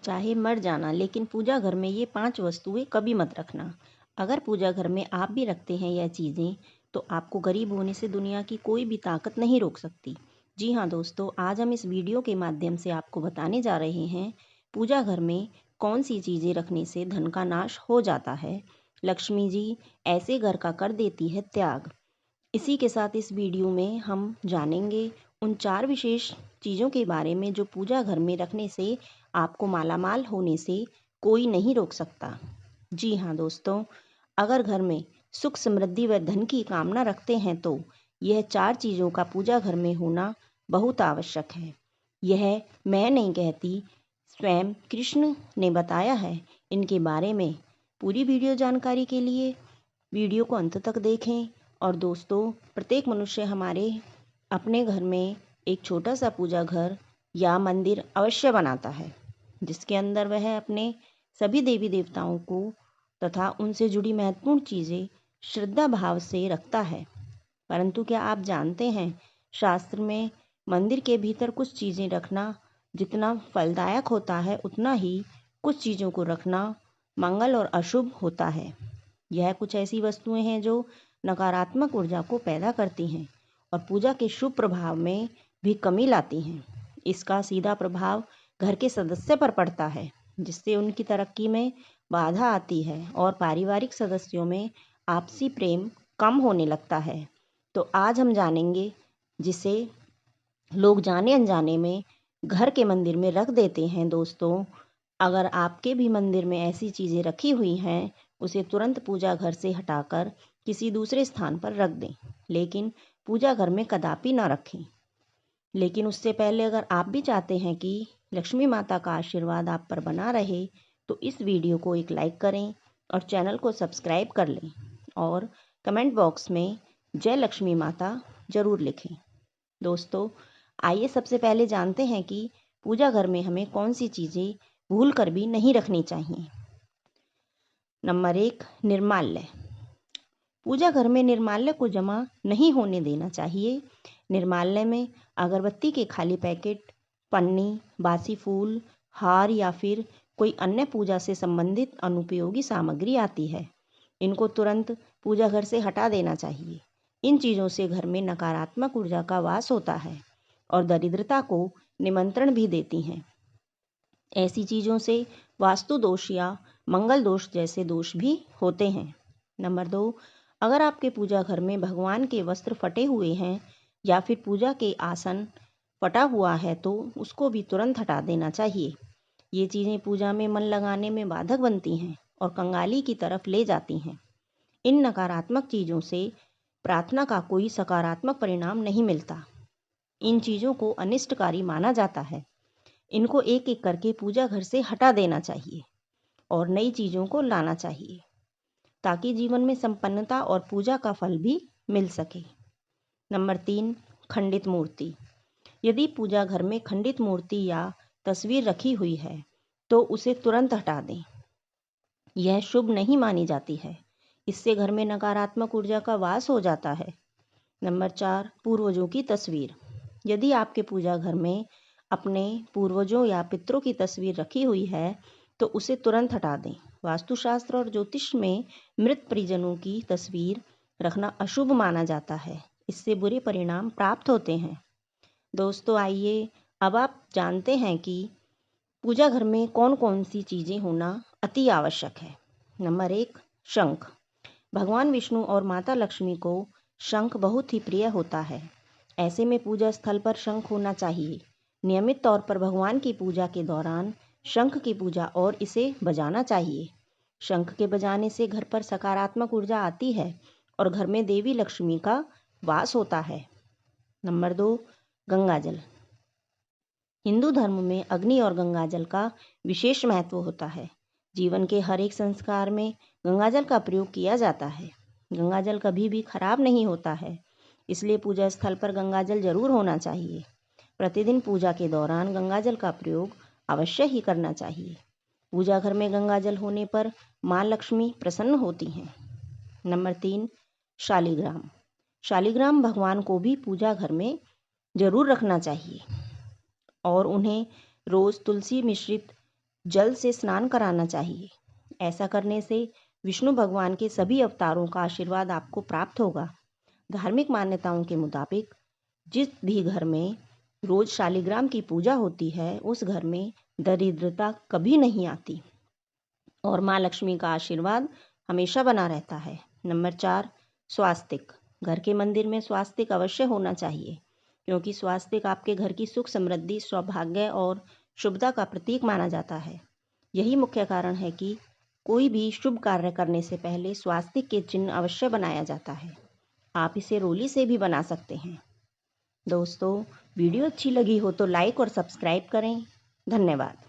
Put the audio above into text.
चाहे मर जाना, लेकिन पूजा घर में ये 5 वस्तुएं कभी मत रखना। अगर पूजा घर में आप भी रखते हैं यह चीज़ें, तो आपको गरीब होने से दुनिया की कोई भी ताकत नहीं रोक सकती। जी हाँ दोस्तों, आज हम इस वीडियो के माध्यम से आपको बताने जा रहे हैं पूजा घर में कौन सी चीज़ें रखने से धन का नाश हो जाता है। लक्ष्मी जी ऐसे घर का कर देती है त्याग। इसी के साथ इस वीडियो में हम जानेंगे उन 4 विशेष चीज़ों के बारे में जो पूजा घर में रखने से आपको मालामाल होने से कोई नहीं रोक सकता। जी हाँ दोस्तों, अगर घर में सुख समृद्धि व धन की कामना रखते हैं तो यह 4 चीज़ों का पूजा घर में होना बहुत आवश्यक है। यह मैं नहीं कहती, स्वयं कृष्ण ने बताया है। इनके बारे में पूरी वीडियो जानकारी के लिए वीडियो को अंत तक देखें। और दोस्तों, प्रत्येक मनुष्य हमारे अपने घर में एक छोटा सा पूजा घर या मंदिर अवश्य बनाता है, जिसके अंदर वह अपने सभी देवी देवताओं को तथा उनसे जुड़ी महत्वपूर्ण चीज़ें श्रद्धा भाव से रखता है। परंतु क्या आप जानते हैं, शास्त्र में मंदिर के भीतर कुछ चीज़ें रखना जितना फलदायक होता है, उतना ही कुछ चीज़ों को रखना मंगल और अशुभ होता है। यह कुछ ऐसी वस्तुएं हैं जो नकारात्मक ऊर्जा को पैदा करती हैं और पूजा के शुभ प्रभाव में भी कमी लाती हैं। इसका सीधा प्रभाव घर के सदस्य पर पड़ता है, जिससे उनकी तरक्की में बाधा आती है और पारिवारिक सदस्यों में आपसी प्रेम कम होने लगता है। तो आज हम जानेंगे जिसे लोग जाने अनजाने में घर के मंदिर में रख देते हैं। दोस्तों, अगर आपके भी मंदिर में ऐसी चीज़ें रखी हुई हैं, उसे तुरंत पूजा घर से हटाकर किसी दूसरे स्थान पर रख दें, लेकिन पूजा घर में कदापि ना रखें। लेकिन उससे पहले अगर आप भी चाहते हैं कि लक्ष्मी माता का आशीर्वाद आप पर बना रहे, तो इस वीडियो को एक लाइक करें और चैनल को सब्सक्राइब कर लें और कमेंट बॉक्स में जय लक्ष्मी माता ज़रूर लिखें। दोस्तों, आइए सबसे पहले जानते हैं कि पूजा घर में हमें कौन सी चीज़ें भूल कर भी नहीं रखनी चाहिए। नंबर 1, निर्माल्य। पूजा घर में निर्माल्य को जमा नहीं होने देना चाहिए। निर्माल्य में अगरबत्ती के खाली पैकेट, पन्नी, बासी फूल, हार या फिर कोई अन्य पूजा से संबंधित अनुपयोगी सामग्री आती है। इनको तुरंत पूजा घर से हटा देना चाहिए। इन चीज़ों से घर में नकारात्मक ऊर्जा का वास होता है और दरिद्रता को निमंत्रण भी देती हैं। ऐसी चीज़ों से वास्तु दोष या मंगल दोष जैसे दोष भी होते हैं। नंबर 2, अगर आपके पूजा घर में भगवान के वस्त्र फटे हुए हैं या फिर पूजा के आसन फटा हुआ है, तो उसको भी तुरंत हटा देना चाहिए। ये चीज़ें पूजा में मन लगाने में बाधक बनती हैं और कंगाली की तरफ ले जाती हैं। इन नकारात्मक चीज़ों से प्रार्थना का कोई सकारात्मक परिणाम नहीं मिलता। इन चीज़ों को अनिष्टकारी माना जाता है। इनको एक एक करके पूजा घर से हटा देना चाहिए और नई चीज़ों को लाना चाहिए, ताकि जीवन में संपन्नता और पूजा का फल भी मिल सके। नंबर 3, खंडित मूर्ति। यदि पूजा घर में खंडित मूर्ति या तस्वीर रखी हुई है, तो उसे तुरंत हटा दें। यह शुभ नहीं मानी जाती है। इससे घर में नकारात्मक ऊर्जा का वास हो जाता है। नंबर 4, पूर्वजों की तस्वीर। यदि आपके पूजा घर में अपने पूर्वजों या पितरों की तस्वीर रखी हुई है, तो उसे तुरंत हटा दें। वास्तुशास्त्र और ज्योतिष में मृत परिजनों की तस्वीर रखना अशुभ माना जाता है। इससे बुरे परिणाम प्राप्त होते हैं। दोस्तों, आइए अब आप जानते हैं कि पूजा घर में कौन कौन सी चीज़ें होना अति आवश्यक है। नंबर 1, शंख। भगवान विष्णु और माता लक्ष्मी को शंख बहुत ही प्रिय होता है। ऐसे में पूजा स्थल पर शंख होना चाहिए। नियमित तौर पर भगवान की पूजा के दौरान शंख की पूजा और इसे बजाना चाहिए। शंख के बजाने से घर पर सकारात्मक ऊर्जा आती है और घर में देवी लक्ष्मी का वास होता है। नंबर 2, गंगा जल। हिंदू धर्म में अग्नि और गंगा जल का विशेष महत्व होता है। जीवन के हर एक संस्कार में गंगा जल का प्रयोग किया जाता है। गंगा जल कभी भी खराब नहीं होता है, इसलिए पूजा स्थल पर गंगा जल जरूर होना चाहिए। प्रतिदिन पूजा के दौरान गंगा जल का प्रयोग अवश्य ही करना चाहिए। पूजा घर में गंगा जल होने पर माँ लक्ष्मी प्रसन्न होती हैं। नंबर 3, शालिग्राम। शालिग्राम भगवान को भी पूजा घर में जरूर रखना चाहिए और उन्हें रोज़ तुलसी मिश्रित जल से स्नान कराना चाहिए। ऐसा करने से विष्णु भगवान के सभी अवतारों का आशीर्वाद आपको प्राप्त होगा। धार्मिक मान्यताओं के मुताबिक जिस भी घर में रोज शालिग्राम की पूजा होती है, उस घर में दरिद्रता कभी नहीं आती और माँ लक्ष्मी का आशीर्वाद हमेशा बना रहता है। नंबर 4, स्वास्तिक। घर के मंदिर में स्वास्तिक अवश्य होना चाहिए, क्योंकि स्वास्तिक आपके घर की सुख समृद्धि, सौभाग्य और शुभता का प्रतीक माना जाता है। यही मुख्य कारण है कि कोई भी शुभ कार्य करने से पहले स्वास्तिक के चिन्ह अवश्य बनाया जाता है। आप इसे रोली से भी बना सकते हैं। दोस्तों, वीडियो अच्छी लगी हो तो लाइक और सब्सक्राइब करें। धन्यवाद।